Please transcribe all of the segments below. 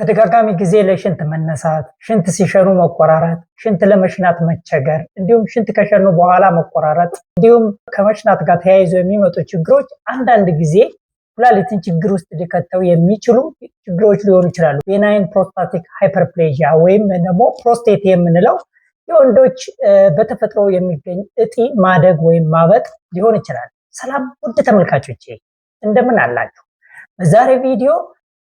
ተደጋጋሚ ጊዜ ለሽንት መነሳት፣ ሽንት ሲሸኑ መቆራረጥ፣ ሽንት ለመሽናት መቸገር፣ እንዲሁም ሽንት ከሸኑ በኋላ መቆራረጥ፣ እንዲሁም ከመሽናት ጋር ተያይዞ የሚመጡ ችግሮች አንዳንድ ጊዜ ኩላሊትን ችግር ውስጥ ሊከተው የሚችሉ ችግሮች ሊሆኑ ይችላሉ። ቤናይን ፕሮስታቲክ ሃይፐርፕሌዥያ ወይም ደግሞ ፕሮስቴት የምንለው የወንዶች በተፈጥሮ የሚገኝ እጢ ማደግ ወይም ማበጥ ሊሆን ይችላል። ሰላም ውድ ተመልካቾቼ እንደምን አላችሁ? በዛሬ ቪዲዮ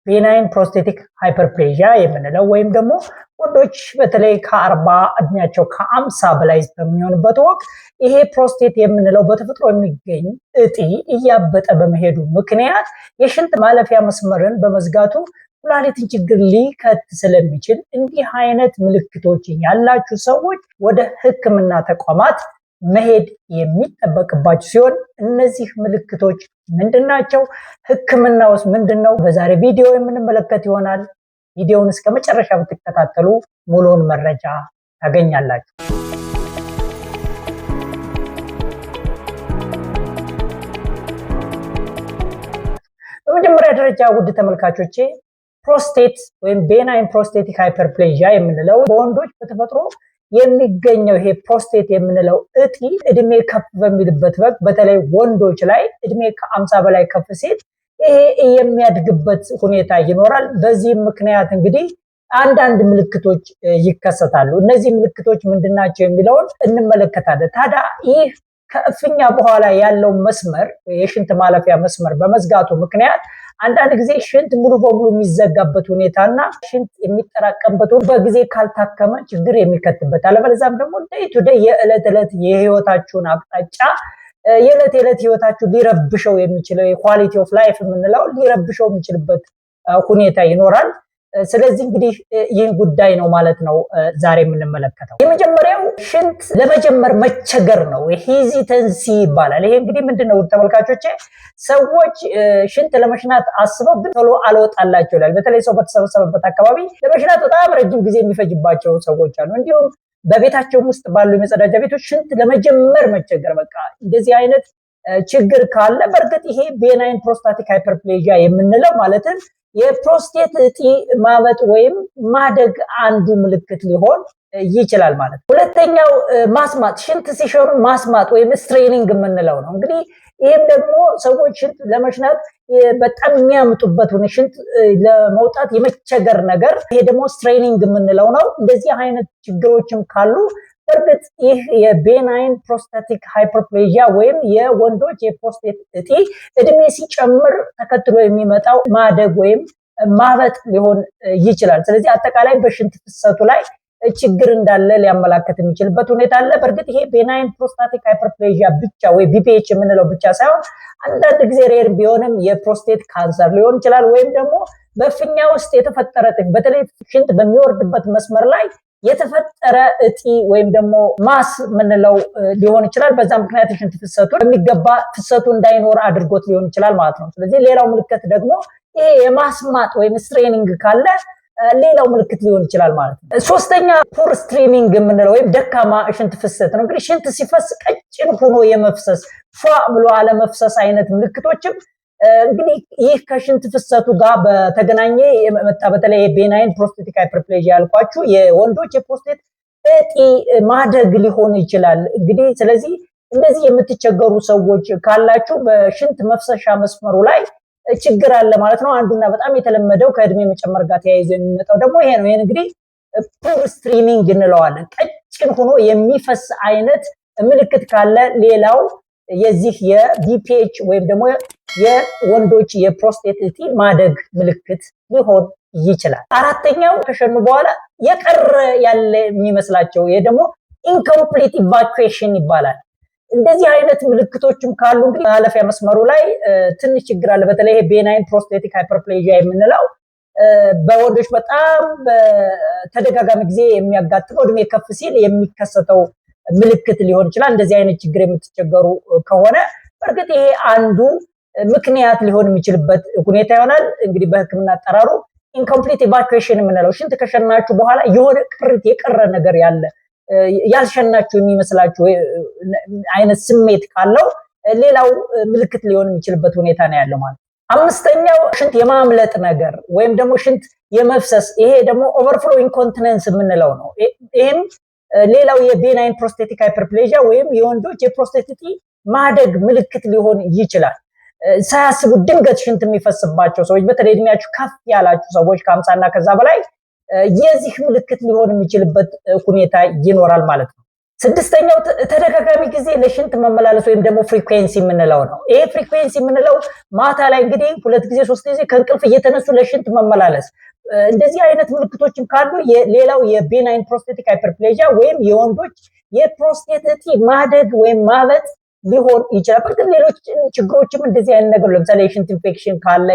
ቤናይን ፕሮስቴቲክ ሃይፐርፕሌዥያ የምንለው ወይም ደግሞ ወንዶች በተለይ ከ40 እድሜያቸው ከ50 በላይ በሚሆንበት ወቅት ይሄ ፕሮስቴት የምንለው በተፈጥሮ የሚገኝ እጢ እያበጠ በመሄዱ ምክንያት የሽንት ማለፊያ መስመርን በመዝጋቱ ኩላሊትን ችግር ሊከት ስለሚችል እንዲህ አይነት ምልክቶች ያላችሁ ሰዎች ወደ ሕክምና ተቋማት መሄድ የሚጠበቅባችሁ ሲሆን እነዚህ ምልክቶች ምንድናቸው? ሕክምናውስ ምንድነው? በዛሬ ቪዲዮ የምንመለከት ይሆናል። ቪዲዮውን እስከ መጨረሻ ብትከታተሉ ሙሉውን መረጃ ታገኛላችሁ። በመጀመሪያ ደረጃ ውድ ተመልካቾቼ ፕሮስቴት ወይም ቤናይን ፕሮስቴቲክ ሃይፐርፕሌዥያ የምንለው በወንዶች በተፈጥሮ የሚገኘው ይሄ ፕሮስቴት የምንለው እጢ እድሜ ከፍ በሚልበት ወቅት በተለይ ወንዶች ላይ እድሜ ከ50 በላይ ከፍ ሲል ይሄ የሚያድግበት ሁኔታ ይኖራል። በዚህም ምክንያት እንግዲህ አንዳንድ ምልክቶች ይከሰታሉ። እነዚህ ምልክቶች ምንድናቸው የሚለውን እንመለከታለን። ታዲያ ይህ ከእፍኛ በኋላ ያለው መስመር የሽንት ማለፊያ መስመር በመዝጋቱ ምክንያት አንዳንድ ጊዜ ሽንት ሙሉ በሙሉ የሚዘጋበት ሁኔታና ሽንት የሚጠራቀምበት በጊዜ ካልታከመ ችግር የሚከትበት አለበለዚያም ደግሞ ዴይ ቱ ዴይ የዕለት ዕለት የህይወታችሁን አቅጣጫ የዕለት ህይወታችሁ ሊረብሸው የሚችለው የኳሊቲ ኦፍ ላይፍ የምንለው ሊረብሸው የሚችልበት ሁኔታ ይኖራል። ስለዚህ እንግዲህ ይህን ጉዳይ ነው ማለት ነው ዛሬ የምንመለከተው። የመጀመሪያው ሽንት ለመጀመር መቸገር ነው። ሄዚተንሲ ይባላል። ይሄ እንግዲህ ምንድነው ተመልካቾቼ፣ ሰዎች ሽንት ለመሽናት አስበው ግን ቶሎ አልወጣላቸው ይላል። በተለይ ሰው በተሰበሰበበት አካባቢ ለመሽናት በጣም ረጅም ጊዜ የሚፈጅባቸው ሰዎች አሉ። እንዲሁም በቤታቸው ውስጥ ባሉ የመጸዳጃ ቤቶች ሽንት ለመጀመር መቸገር፣ በቃ እንደዚህ አይነት ችግር ካለ በእርግጥ ይሄ ቤናይን ፕሮስታቲክ ሃይፐርፕሌዥያ የምንለው ማለትም የፕሮስቴት እጢ ማበጥ ወይም ማደግ አንዱ ምልክት ሊሆን ይችላል ማለት ነው። ሁለተኛው ማስማጥ፣ ሽንት ሲሸኑ ማስማጥ ወይም ስትሬኒንግ የምንለው ነው። እንግዲህ ይህም ደግሞ ሰዎች ሽንት ለመሽናት በጣም የሚያምጡበት ሆነ ሽንት ለመውጣት የመቸገር ነገር፣ ይሄ ደግሞ ስትሬኒንግ የምንለው ነው። እንደዚህ አይነት ችግሮችም ካሉ በእርግጥ ይህ የቤናይን ፕሮስታቲክ ሃይፐርፕሌዥያ ወይም የወንዶች የፕሮስቴት እጢ እድሜ ሲጨምር ተከትሎ የሚመጣው ማደግ ወይም ማበጥ ሊሆን ይችላል። ስለዚህ አጠቃላይ በሽንት ፍሰቱ ላይ ችግር እንዳለ ሊያመላክት የሚችልበት ሁኔታ አለ። በእርግጥ ይሄ ቤናይን ፕሮስታቲክ ሃይፐርፕሌዥያ ብቻ ወይ ቢፒኤች የምንለው ብቻ ሳይሆን አንዳንድ ጊዜ ሬር ቢሆንም የፕሮስቴት ካንሰር ሊሆን ይችላል። ወይም ደግሞ በፊኛ ውስጥ የተፈጠረ በተለይ ሽንት በሚወርድበት መስመር ላይ የተፈጠረ እጢ ወይም ደግሞ ማስ ምንለው ሊሆን ይችላል። በዛ ምክንያት የሽንት ፍሰቱ በሚገባ ፍሰቱ እንዳይኖር አድርጎት ሊሆን ይችላል ማለት ነው። ስለዚህ ሌላው ምልክት ደግሞ ይሄ የማስማጥ ወይም ስትሬኒንግ ካለ ሌላው ምልክት ሊሆን ይችላል ማለት ነው። ሶስተኛ ፑር ስትሪሚንግ የምንለው ወይም ደካማ ሽንት ፍሰት ነው። እንግዲህ ሽንት ሲፈስ ቀጭን ሆኖ የመፍሰስ ፏ ብሎ አለመፍሰስ አይነት ምልክቶችም እንግዲህ ይህ ከሽንት ፍሰቱ ጋር በተገናኘ የመጣ በተለይ ቤናይን ፕሮስቴቲክ ሃይፐርፕሌዥያ ያልኳችሁ የወንዶች የፕሮስቴት እጢ ማደግ ሊሆን ይችላል። እንግዲህ ስለዚህ እንደዚህ የምትቸገሩ ሰዎች ካላችሁ በሽንት መፍሰሻ መስመሩ ላይ ችግር አለ ማለት ነው። አንዱና በጣም የተለመደው ከእድሜ መጨመር ጋር ተያይዞ የሚመጣው ደግሞ ይሄ ነው። ይሄን እንግዲህ ፑር ስትሪሚንግ እንለዋለን። ቀጭን ሆኖ የሚፈስ አይነት ምልክት ካለ ሌላው የዚህ የቢፒኤች ወይም ደግሞ የወንዶች የፕሮስቴት እጢ ማደግ ምልክት ሊሆን ይችላል። አራተኛው ከሸኑ በኋላ የቀረ ያለ የሚመስላቸው ይሄ ደግሞ ኢንኮምፕሊት ኢቫኩዌሽን ይባላል። እንደዚህ አይነት ምልክቶችም ካሉ እንግዲህ ማለፊያ መስመሩ ላይ ትንሽ ችግር አለ። በተለይ ቤናይን ፕሮስቴቲክ ሃይፐርፕሌዥያ የምንለው በወንዶች በጣም በተደጋጋሚ ጊዜ የሚያጋጥመው እድሜ ከፍ ሲል የሚከሰተው ምልክት ሊሆን ይችላል። እንደዚህ አይነት ችግር የምትቸገሩ ከሆነ በእርግጥ ይሄ አንዱ ምክንያት ሊሆን የሚችልበት ሁኔታ ይሆናል። እንግዲህ በሕክምና አጠራሩ ኢንኮምፕሊት ኢቫኩዌሽን የምንለው ሽንት ከሸናችሁ በኋላ የሆነ ቅርት የቀረ ነገር ያለ ያልሸናችሁ የሚመስላችሁ አይነት ስሜት ካለው ሌላው ምልክት ሊሆን የሚችልበት ሁኔታ ነው ያለው ማለት። አምስተኛው ሽንት የማምለጥ ነገር ወይም ደግሞ ሽንት የመፍሰስ ይሄ ደግሞ ኦቨርፍሎ ኢንኮንቲነንስ የምንለው ነው። ይሄም ሌላው የቤናይን ፕሮስቴቲክ ሃይፐርፕሌዥያ ወይም የወንዶች የፕሮስቴት እጢ ማደግ ምልክት ሊሆን ይችላል። ሳያስቡ ድንገት ሽንት የሚፈስባቸው ሰዎች በተለይ እድሜያችሁ ከፍ ያላችሁ ሰዎች ከ50 እና ከዛ በላይ የዚህ ምልክት ሊሆን የሚችልበት ሁኔታ ይኖራል ማለት ነው። ስድስተኛው ተደጋጋሚ ጊዜ ለሽንት መመላለስ ወይም ደግሞ ፍሪኩዌንሲ የምንለው ነው። ይሄ ፍሪኩዌንሲ የምንለው ማታ ላይ እንግዲህ 2 ጊዜ 3 ጊዜ ከእንቅልፍ እየተነሱ ለሽንት መመላለስ እንደዚህ አይነት ምልክቶችም ካሉ ሌላው የቤናይን ፕሮስቴቲክ ሃይፐርፕሌዥያ ወይም የወንዶች የፕሮስቴት እጢ ማደግ ወይም ማበጥ ሊሆን ይችላል። ግን ሌሎች ችግሮችም እንደዚህ አይነት ነገር ለምሳሌ የሽንት ኢንፌክሽን ካለ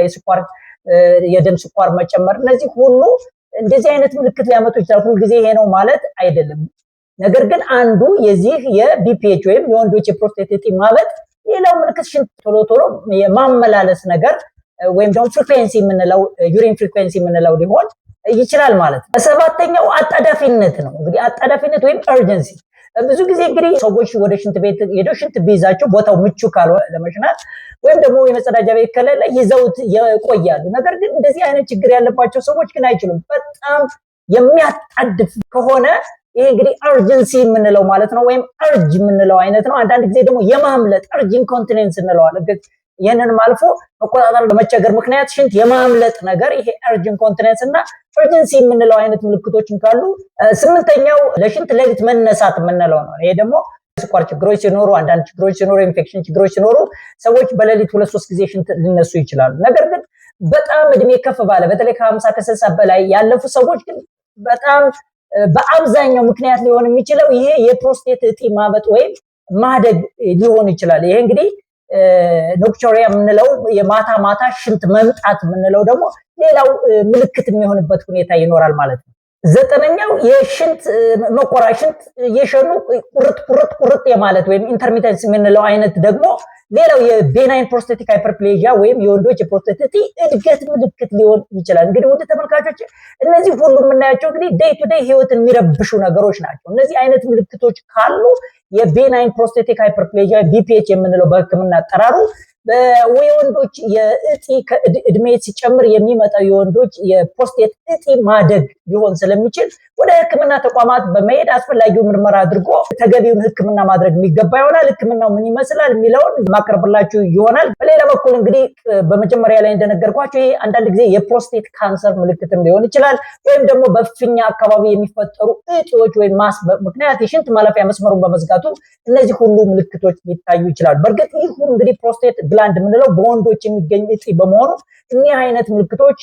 የደም ስኳር መጨመር እነዚህ ሁሉ እንደዚህ አይነት ምልክት ሊያመጡ ይችላል። ሁሉ ጊዜ ይሄ ነው ማለት አይደለም። ነገር ግን አንዱ የዚህ የቢፒኤች ወይም የወንዶች የፕሮስቴት እጢ ማበጥ ሌላው ምልክት ሽንት ቶሎ ቶሎ የማመላለስ ነገር ወይም ደግሞ ፍሪኩዌንሲ የምንለው ዩሪን ፍሪኩዌንሲ የምንለው ሊሆን ይችላል ማለት ነው። ሰባተኛው አጣዳፊነት ነው። እንግዲህ አጣዳፊነት ወይም urgency ብዙ ጊዜ እንግዲህ ሰዎች ወደ ሽንት ቤት ሄደው ሽንት ቢይዛቸው ቦታው ምቹ ካልሆነ ለመሽናት ወይም ደግሞ የመጸዳጃ ቤት ከሌለ ይዘውት ይቆያሉ። ነገር ግን እንደዚህ አይነት ችግር ያለባቸው ሰዎች ግን አይችሉም። በጣም የሚያጣድፍ ከሆነ ይሄ እንግዲህ urgency የምንለው ማለት ነው ወይም urge የምንለው አይነት ነው። አንዳንድ ጊዜ ደግሞ የማምለጥ urge incontinence እንለዋለን። ይሄንን ማልፎ መቆጣጠር በመቸገር ምክንያት ሽንት የማምለጥ ነገር ይሄ urge incontinence እና urgency የምንለው አይነት ምልክቶችም ካሉ ስምንተኛው ለሽንት ሌሊት መነሳት የምንለው ነው። ይሄ ደግሞ ስኳር ችግሮች ሲኖሩ አንዳንድ ችግሮች ሲኖሩ ኢንፌክሽን ችግሮች ሲኖሩ ሰዎች በሌሊት 2-3 ጊዜ ሽንት ሊነሱ ይችላሉ። ነገር ግን በጣም እድሜ ከፍ ባለ በተለይ ከ50 ከ60 በላይ ያለፉ ሰዎች ግን በጣም በአብዛኛው ምክንያት ሊሆን የሚችለው ይሄ የፕሮስቴት እጢ ማበጥ ወይም ማደግ ሊሆን ይችላል። ይሄ እንግዲህ ኖክቹሪያ የምንለው የማታ ማታ ሽንት መምጣት የምንለው ደግሞ ሌላው ምልክት የሚሆንበት ሁኔታ ይኖራል ማለት ነው። ዘጠነኛው የሽንት መቆራሽንት የሸኑ ቁርጥ የማለት ወይም ኢንተርሚተንስ የምንለው አይነት ደግሞ ሌላው የቤናይን ፕሮስቴቲክ ሃይፐርፕሌዥያ ወይም የወንዶች የፕሮስቴት እጢ እድገት ምልክት ሊሆን ይችላል። እንግዲህ ወደ ተመልካቾች እነዚህ ሁሉ የምናያቸው እንግዲህ ዴይ ቱ ዴይ ህይወትን የሚረብሹ ነገሮች ናቸው። እነዚህ አይነት ምልክቶች ካሉ የቤናይን ፕሮስቴቲክ ሃይፐርፕሌዥያ ቢፒኤች የምንለው በህክምና አጠራሩ የወንዶች የእጢ እድሜ ሲጨምር የሚመጣው የወንዶች የፕሮስቴት እጢ ማደግ ሊሆን ስለሚችል ወደ ህክምና ተቋማት በመሄድ አስፈላጊው ምርመራ አድርጎ ተገቢውን ህክምና ማድረግ የሚገባ ይሆናል። ህክምናው ምን ይመስላል የሚለውን ማቀርብላችሁ ይሆናል። በሌላ በኩል እንግዲህ በመጀመሪያ ላይ እንደነገርኳችሁ ይሄ አንዳንድ ጊዜ የፕሮስቴት ካንሰር ምልክትም ሊሆን ይችላል። ወይም ደግሞ በፊኛ አካባቢ የሚፈጠሩ እጢዎች ወይም ማስ ምክንያት የሽንት ማለፊያ መስመሩን በመዝጋቱ እነዚህ ሁሉ ምልክቶች ሊታዩ ይችላሉ። በእርግጥ ይህ ሁሉ እንግዲህ ፕሮስቴት ግላንድ የምንለው በወንዶች የሚገኝ እጢ በመሆኑ እኒህ አይነት ምልክቶች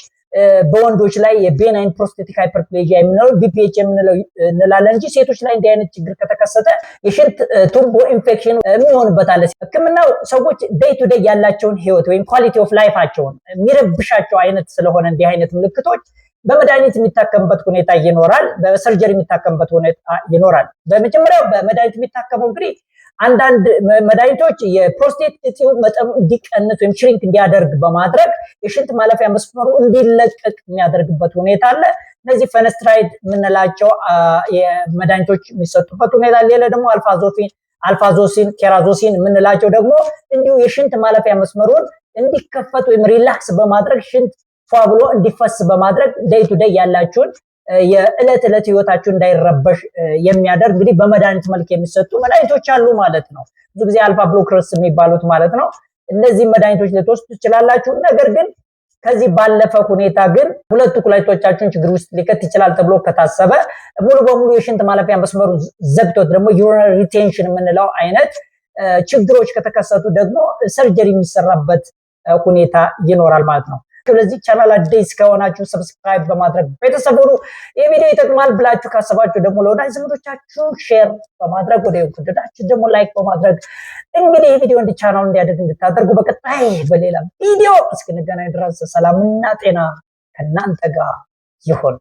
በወንዶች ላይ የቤናይን ፕሮስቴቲክ ሃይፐርፕሌዥያ የምንለው ቢፒኤች የምንለው እንላለን እንጂ ሴቶች ላይ እንዲህ አይነት ችግር ከተከሰተ የሽንት ቱቦ ኢንፌክሽን የሚሆንበት አለ። ህክምናው ሰዎች ዴይ ቱ ዴይ ያላቸውን ህይወት ወይም ኳሊቲ ኦፍ ላይፋቸውን የሚረብሻቸው አይነት ስለሆነ እንዲህ አይነት ምልክቶች በመድኃኒት የሚታከምበት ሁኔታ ይኖራል፣ በሰርጀሪ የሚታከምበት ሁኔታ ይኖራል። በመጀመሪያው በመድኃኒት የሚታከመው እንግዲህ አንዳንድ መድኃኒቶች የፕሮስቴት እጢው መጠኑ እንዲቀንስ ወይም ሽሪንክ እንዲያደርግ በማድረግ የሽንት ማለፊያ መስመሩ እንዲለቀቅ የሚያደርግበት ሁኔታ አለ። እነዚህ ፈነስትራይድ የምንላቸው የመድኃኒቶች የሚሰጡበት ሁኔታ። ሌላ ደግሞ አልፋዞሲን፣ ኬራዞሲን የምንላቸው ደግሞ እንዲሁ የሽንት ማለፊያ መስመሩን እንዲከፈት ወይም ሪላክስ በማድረግ ሽንት ፏ ብሎ እንዲፈስ በማድረግ ዴይ ቱ ዴይ ያላችሁን የዕለት ህይወታችሁ እንዳይረበሽ የሚያደርግ እንግዲህ በመድኃኒት መልክ የሚሰጡ መድኃኒቶች አሉ ማለት ነው። ብዙ ጊዜ አልፋ ብሎከርስ የሚባሉት ማለት ነው። እነዚህ መድኃኒቶች ልትወስዱ ትችላላችሁ። ነገር ግን ከዚህ ባለፈ ሁኔታ ግን ሁለቱ ኩላሊቶቻችሁን ችግር ውስጥ ሊከት ይችላል ተብሎ ከታሰበ ሙሉ በሙሉ የሽንት ማለፊያ መስመሩ ዘግቶት ደግሞ ዩሪናሪ ሪቴንሽን የምንለው አይነት ችግሮች ከተከሰቱ ደግሞ ሰርጀሪ የሚሰራበት ሁኔታ ይኖራል ማለት ነው። ስለዚህ ቻናል አዲስ ከሆናችሁ ሰብስክራይብ በማድረግ ቤተሰብ ሁኑ። ይህ ቪዲዮ ይጠቅማል ብላችሁ ካሰባችሁ ደግሞ ለወዳጅ ዘመዶቻችሁ ሼር በማድረግ ወደ ወደዳችሁ ደግሞ ላይክ በማድረግ እንግዲህ ይህ ቪዲዮ ቻናሉ እንዲያደግ እንድታደርጉ በቀጣይ በሌላ ቪዲዮ እስክንገናኝ ድረስ ሰላምና ጤና ከእናንተ ጋር ይሁን።